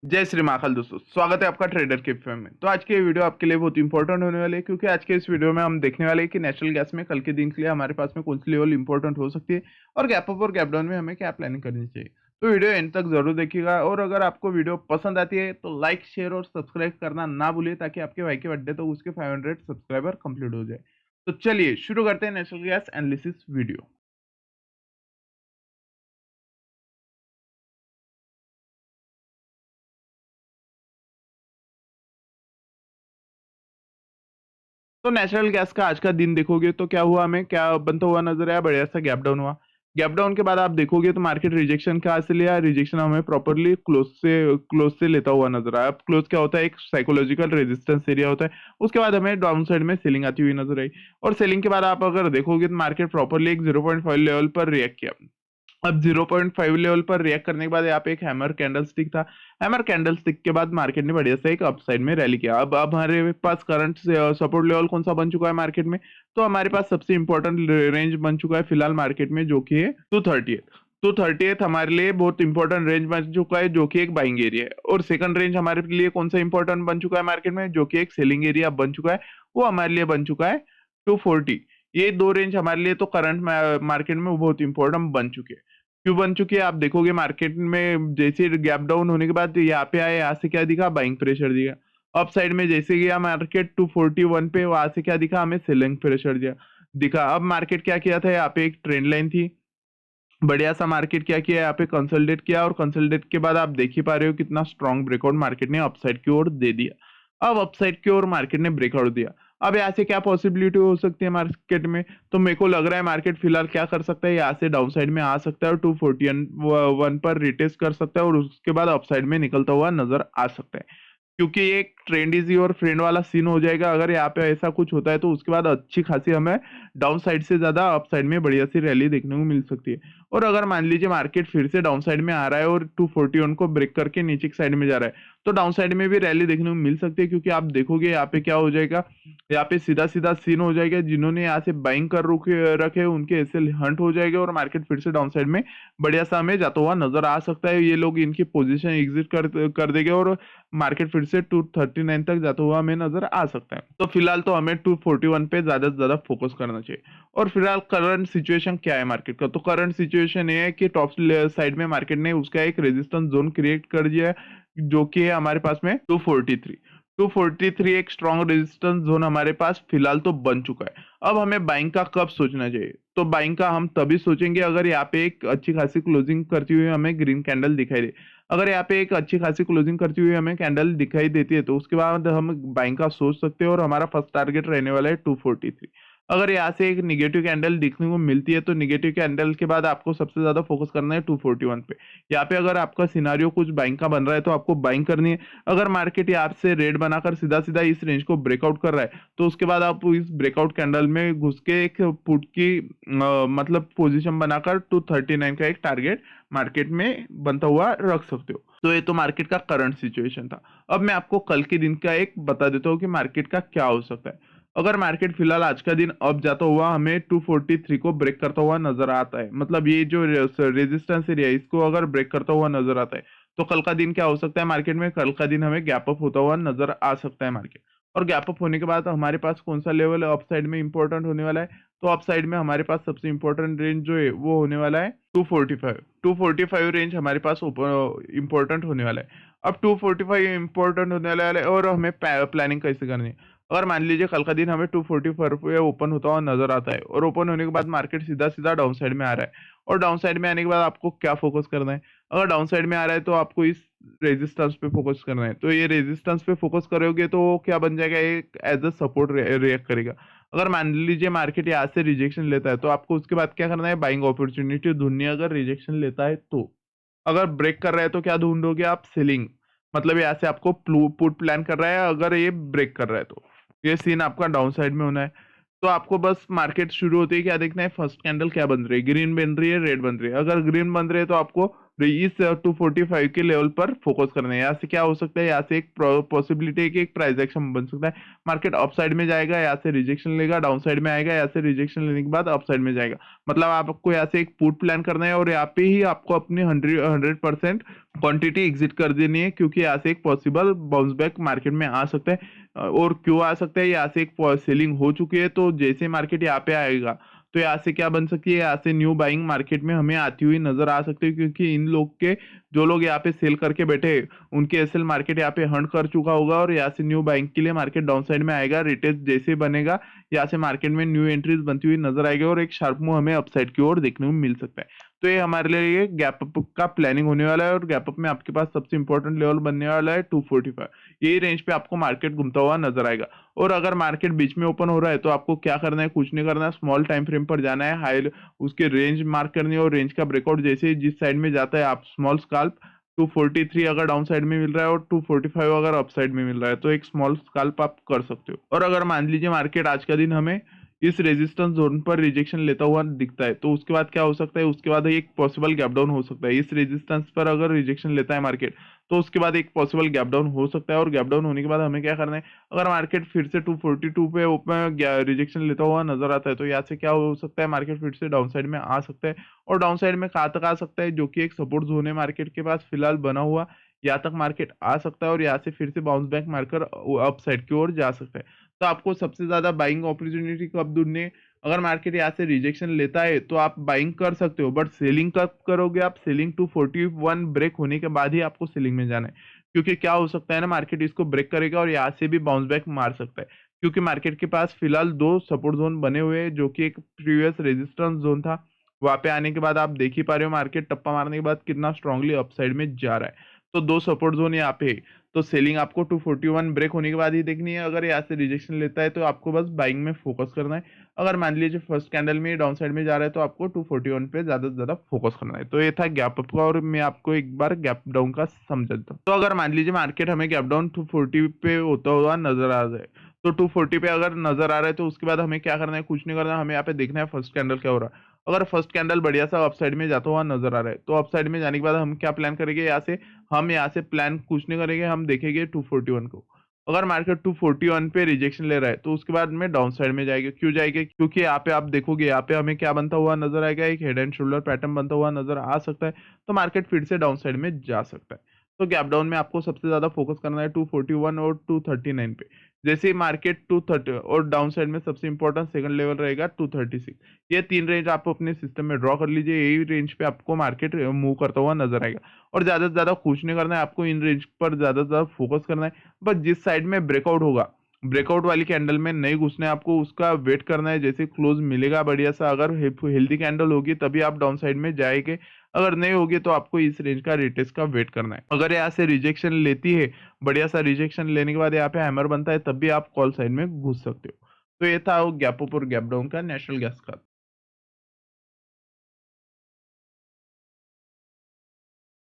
जय श्री महाकाल दोस्तों, स्वागत है आपका ट्रेडर के एफएम में। तो आज की ये वीडियो आपके लिए बहुत इंपॉर्टेंट होने वाली है, क्योंकि आज के इस वीडियो में हम देखने वाले हैं कि नेचुरल गैस में कल के दिन के लिए हमारे पास में कौन सी लेवल इंपॉर्टेंट हो सकती है और गैप अप और गैप डाउन में हमें क्या प्लानिंग करनी चाहिए। तो वीडियो एंड तक जरूर देखिएगा, और अगर आपको वीडियो पसंद आती है तो लाइक, शेयर और सब्सक्राइब करना ना भूलिए, ताकि आपके भाई के बर्थडे तो उसके 500 सब्सक्राइबर कंप्लीट हो जाए। तो चलिए शुरू करते हैं नेचुरल गैस एनालिसिस वीडियो। तो नेचुरल गैस का आज का दिन देखोगे तो क्या हुआ, हमें क्या बनता हुआ नजर आया, बढ़िया सा गैप डाउन हुआ। गैप डाउन के बाद आप देखोगे तो मार्केट रिजेक्शन कहाँ से लिया, रिजेक्शन हमें प्रॉपरली क्लोज से लेता हुआ नजर आया। अब क्लोज क्या होता है, एक साइकोलॉजिकल रेजिस्टेंस एरिया होता है। उसके बाद हमें डाउन साइड में सेलिंग आती हुई नजर आई, और सेलिंग के बाद आप अगर देखोगे तो मार्केट प्रॉपरली एक 0.5 लेवल पर रिएक्ट किया। अब 0.5 लेवल पर रिएक्ट करने के बाद यहाँ पे एक हैमर कैंडलस्टिक था। हैमर कैंडलस्टिक के बाद मार्केट ने बढ़िया से एक अपसाइड में रैली किया। अब हमारे पास करंट सपोर्ट लेवल कौन सा बन चुका है मार्केट में, तो हमारे पास सबसे इंपॉर्टेंट रेंज बन चुका है फिलहाल मार्केट में, जो कि है 230 हमारे लिए बहुत इंपॉर्टेंट रेंज बन चुका है, जो कि एक बाइंग एरिया है। और सेकंड रेंज हमारे लिए कौन सा इंपॉर्टेंट बन चुका है मार्केट में, जो कि एक सेलिंग एरिया बन चुका है, वो हमारे लिए बन चुका है 240। ये दो रेंज हमारे लिए तो करंट मार्केट में बहुत इंपॉर्टेंट बन चुके हैं। क्यों बन चुकी है, आप देखोगे मार्केट में जैसे गैप डाउन होने के बाद यहाँ पे आए, यहाँ से क्या दिखा, बाइंग प्रेशर दिया। अप साइड में जैसे गया मार्केट 241 पे, वहां से क्या दिखा, हमें सेलिंग प्रेशर दिया दिखा। अब मार्केट क्या किया था, यहाँ पे एक ट्रेंड लाइन थी, बढ़िया सा मार्केट क्या किया, यहाँ पे कंसोलिडेट किया, और कंसोलिडेट के बाद आप देख ही पा रहे हो कितना स्ट्रॉन्ग ब्रेकआउट मार्केट ने अपसाइड की ओर दे दिया। अब अपसाइड की ओर मार्केट ने ब्रेकआउट दिया। अब यहाँ से क्या पॉसिबिलिटी हो सकती है मार्केट में, तो मेरे को लग रहा है मार्केट फिलहाल क्या कर सकता है, यहाँ से डाउन साइड में आ सकता है और 241 पर रिटेस्ट कर सकता है, और उसके बाद अपसाइड में निकलता हुआ नजर आ सकता है। क्योंकि ये एक ट्रेंड इजी और फ्रेंड वाला सीन हो जाएगा। अगर यहाँ पे ऐसा कुछ होता है तो उसके बाद अच्छी खासी हमें डाउन साइड से ज्यादा अप साइड में बढ़िया सी रैली देखने को मिल सकती है। और अगर मान लीजिए मार्केट फिर से डाउन साइड में आ रहा है और 241 को ब्रेक करके नीचे की साइड में जा रहा है, तो डाउन साइड में भी रैली देखने को मिल सकती है। क्योंकि आप देखोगे यहाँ पे क्या हो जाएगा, यहाँ पे सीधा सीधा सीन हो जाएगा, जिन्होंने यहाँ से बाइंग कर रखे उनके ऐसे हंट हो जाएगा, और मार्केट फिर से डाउन साइड में बढ़िया सा हमें जाता हुआ नजर आ सकता है। ये लोग इनकी पोजीशन एग्जिट कर देंगे, और मार्केट फिर से 239 तक जाता हुआ हमें नजर आ सकता है। तो फिलहाल तो हमें 241 पे ज्यादा से ज्यादा फोकस करना चाहिए। और फिलहाल करंट सिचुएशन क्या है मार्केट का, तो करंट सिचुएशन ये है कि टॉप साइड में मार्केट ने उसका एक रेजिस्टेंस जोन क्रिएट कर दिया है, जो कि है हमारे पास में 243 एक स्ट्रॉन्ग रेजिस्टेंस जोन हमारे पास फिलहाल तो बन चुका है। अब हमें बाइंग का कब सोचना चाहिए, तो बाइंग का हम तभी सोचेंगे अगर यहाँ पे एक अच्छी खासी क्लोजिंग करती हुई हमें ग्रीन कैंडल दिखाई दे। अगर यहाँ पे एक अच्छी खासी क्लोजिंग करती हुई हमें कैंडल दिखाई देती है, तो उसके बाद हम बाइंग का सोच सकते हैं, और हमारा फर्स्ट टारगेट रहने वाला है 243। अगर यहाँ से एक निगेटिव कैंडल दिखने को मिलती है, तो निगेटिव कैंडल के बाद आपको सबसे ज्यादा फोकस करना है 241 पे। यहाँ पे अगर आपका सिनारियो कुछ बाइंग का बन रहा है तो आपको बाइंग करनी है। अगर मार्केट यहाँ से रेड बनाकर सीधा सीधा इस रेंज को ब्रेकआउट कर रहा है, तो उसके बाद आप इस ब्रेकआउट कैंडल में घुस के एक पुट की मतलब पोजीशन बनाकर 239 का एक टारगेट मार्केट में बनता हुआ रख सकते हो। तो ये तो मार्केट का करंट सिचुएशन था। अब मैं आपको कल के दिन का एक बता देता हूँ कि मार्केट का क्या हो सकता है। अगर मार्केट फिलहाल आज का दिन अप जाता हुआ हमें 243 को ब्रेक करता हुआ नजर आता है, मतलब ये जो रेजिस्टेंस एरिया है इसको अगर ब्रेक करता हुआ नजर आता है, तो कल का दिन क्या हो सकता है मार्केट में, कल का दिन हमें गैप अप होता हुआ नजर आ सकता है मार्केट। और गैप अप होने के बाद हमारे पास कौन सा लेवल अप साइड में इंपॉर्टेंट होने वाला है, तो अप साइड में हमारे पास सबसे इंपॉर्टेंट रेंज जो है वो होने वाला है 245 रेंज हमारे पास इंपॉर्टेंट होने वाला है। अब 245 इंपॉर्टेंट होने वाला है, और हमें प्लानिंग कैसे करनी है। अगर मान लीजिए कल का दिन हमें 244 पे ओपन होता हुआ नजर आता है, और ओपन होने के बाद मार्केट सीधा सीधा डाउन साइड में आ रहा है, और डाउन साइड में आने के बाद आपको क्या फोकस करना है, अगर डाउन साइड में आ रहा है तो आपको इस रेजिस्टेंस पे फोकस करना है। तो ये रेजिस्टेंस पे फोकस करोगे तो वो क्या बन जाएगा, एक एज अ सपोर्ट रिएक्ट करेगा। अगर मान लीजिए मार्केट यहाँ से रिजेक्शन लेता है, तो आपको उसके बाद क्या करना है, बाइंग अपॉर्चुनिटी ढूंढनी है। अगर रिजेक्शन लेता है तो, अगर ब्रेक कर रहा है तो क्या ढूंढोगे आप, सेलिंग, मतलब यहाँ से आपको पुट प्लान कर रहा है अगर ये ब्रेक कर रहा है तो। ये सीन आपका डाउन साइड में होना है। तो आपको बस मार्केट शुरू होते ही क्या देखना है, फर्स्ट कैंडल क्या बन रही है, ग्रीन बन रही है, रेड बन रही है। अगर ग्रीन बन रही है तो आपको इस 245 के लेवल पर फोकस करना है। यहाँ से क्या हो सकता है, यहाँ से एक पॉसिबिलिटी है कि एक प्राइस एक्शन बन सकता है। मार्केट अपसाइड में जाएगा, यहाँ से रिजेक्शन लेगा, डाउन साइड में आएगा, यहाँ से रिजेक्शन लेने के बाद अपसाइड में जाएगा। मतलब आपको यहाँ से एक पुट प्लान करना है और यहाँ पे ही आपको अपनी 100% क्वांटिटी एग्जिट कर देनी है, क्योंकि यहाँ से एक पॉसिबल बाउंस बैक मार्केट में आ सकता है। और क्यों आ सकता है, यहाँ से एक सेलिंग हो चुकी है, तो जैसे मार्केट यहाँ पे आएगा तो यहाँ से क्या बन सकती है, यहाँ से न्यू बाइंग मार्केट में हमें आती हुई नजर आ सकती है, क्योंकि इन लोग के जो लोग यहाँ पे सेल करके बैठे उनके एसएल मार्केट यहाँ पे हंट कर चुका होगा और यहाँ से न्यू बाइंग के लिए मार्केट डाउन साइड में आएगा। रिटेस्ट जैसे बनेगा यहाँ से मार्केट में न्यू एंट्रीज बनती हुई नजर आएगी और एक शार्प मूव हमें अपसाइड की ओर देखने को मिल सकता है। तो ये हमारे लिए गैप अप का प्लानिंग होने वाला है और गैप अप में आपके पास सबसे इंपॉर्टेंट लेवल बनने वाला है 245। यही रेंज पे आपको मार्केट घूमता हुआ नजर आएगा। और अगर मार्केट बीच में ओपन हो रहा है तो आपको क्या करना है, कुछ नहीं करना है, स्मॉल टाइम फ्रेम पर जाना है, हाई उसके रेंज मार्क करनी है और रेंज का ब्रेकआउट जैसे ही जिस साइड में जाता है आप स्मॉल स्काल्प 243 अगर डाउन साइड में मिल रहा है और 245 अगर अप साइड में मिल रहा है तो एक स्मॉल स्काल्प आप कर सकते हो। और अगर मान लीजिए मार्केट आज का दिन हमें इस रेजिस्टेंस जोन पर रिजेक्शन लेता हुआ दिखता है तो उसके बाद क्या हो सकता है, उसके बाद एक पॉसिबल गैप डाउन हो सकता है। इस रेजिस्टेंस पर अगर रिजेक्शन लेता है मार्केट तो उसके बाद एक पॉसिबल गैप डाउन हो सकता है और गैप डाउन होने के बाद हमें क्या करना है, अगर मार्केट फिर से 242 पे ओपन रिजेक्शन लेता हुआ नजर आता है तो यहाँ से क्या हो सकता है, मार्केट फिर से डाउन साइड में आ सकता है। और डाउन साइड में कहाँ तक आ सकता है, जो कि एक सपोर्ट जोन है मार्केट के पास फिलहाल बना हुआ, यहाँ तक मार्केट आ सकता है और यहाँ से फिर से बाउंस बैक मारकर अप साइड की ओर जा सकता है। तो आपको सबसे ज्यादा बाइंग अपॉर्चुनिटी कब ढूंढनी है, अगर मार्केट यहाँ से रिजेक्शन लेता है तो आप बाइंग कर सकते हो, बट सेलिंग कब करोगे आप, सेलिंग 241 ब्रेक होने के बाद ही आपको सेलिंग में जाना है। क्योंकि क्या हो सकता है ना, मार्केट इसको ब्रेक करेगा और यहाँ से भी बाउंस बैक मार सकता है, क्योंकि मार्केट के पास फिलहाल दो सपोर्ट जोन बने हुए हैं, जो कि एक प्रीवियस रेजिस्टेंस जोन था, वहां पे आने के बाद आप देख ही पा रहे हो मार्केट टप्पा मारने के बाद कितना स्ट्रांगली अपसाइड में जा रहा है। तो दो सपोर्ट जोन यहाँ पे है। तो सेलिंग आपको 241 ब्रेक होने के बाद ही देखनी है। अगर यहाँ से रिजेक्शन लेता है तो आपको बस बाइंग में फोकस करना है। अगर मान लीजिए फर्स्ट कैंडल में डाउन साइड में जा रहा है तो आपको 241 पे ज्यादा से ज्यादा फोकस करना है। तो ये था गैप अप का और मैं आपको एक बार गैप डाउन का समझा देता हूँ। तो अगर मान लीजिए मार्केट हमें गैप डाउन 240 पे होता हुआ नजर आ जाए, तो 240 पे अगर नजर आ रहा है तो उसके बाद हमें क्या करना है, कुछ नहीं करना है, हमें यहाँ पे देखना है फर्स्ट कैंडल क्या हो रहा है। अगर फर्स्ट कैंडल बढ़िया सा अपसाइड में जाता हुआ नजर आ रहा है तो अपसाइड में जाने के बाद हम क्या प्लान करेंगे, यहाँ से हम यहाँ से प्लान कुछ नहीं करेंगे, हम देखेंगे 241 को। अगर मार्केट 241 पे रिजेक्शन ले रहा है तो उसके बाद में डाउन साइड में जाएगी। क्यों जाएगी, क्योंकि यहाँ पे आप देखोगे यहाँ पे हमें क्या बनता हुआ नजर आएगा, एक हेड एंड शोल्डर पैटर्न बनता हुआ नजर आ सकता है। तो मार्केट फिर से डाउन साइड में जा सकता है। तो गैप डाउन में आपको सबसे ज्यादा फोकस करना है 241 और 239 पे। जैसे ही मार्केट 230 और डाउन साइड में सबसे इंपॉर्टेंट सेकंड लेवल रहेगा 236। ये तीन रेंज आप अपने सिस्टम में ड्रॉ कर लीजिए, यही रेंज पे आपको मार्केट मूव करता हुआ नजर आएगा। और ज्यादा से ज्यादा कुछ नहीं करना है, आपको इन रेंज पर ज्यादा से ज्यादा फोकस करना है। बस जिस साइड में ब्रेकआउट होगा, ब्रेकआउट वाली कैंडल में नहीं घुसना है आपको, उसका वेट करना है, जैसे क्लोज मिलेगा बढ़िया सा, अगर हेल्दी कैंडल होगी तभी आप डाउन साइड में जाएंगे, अगर नहीं होगी तो आपको इस रेंज का रिटेस्ट का वेट करना है। अगर यहाँ से रिजेक्शन लेती है, बढ़िया सा रिजेक्शन लेने के बाद यहाँ पे हैमर बनता है, तब भी आप कॉल साइड में घुस सकते हो। तो ये था गैप अप और गैप डाउन का नेचुरल गैस का।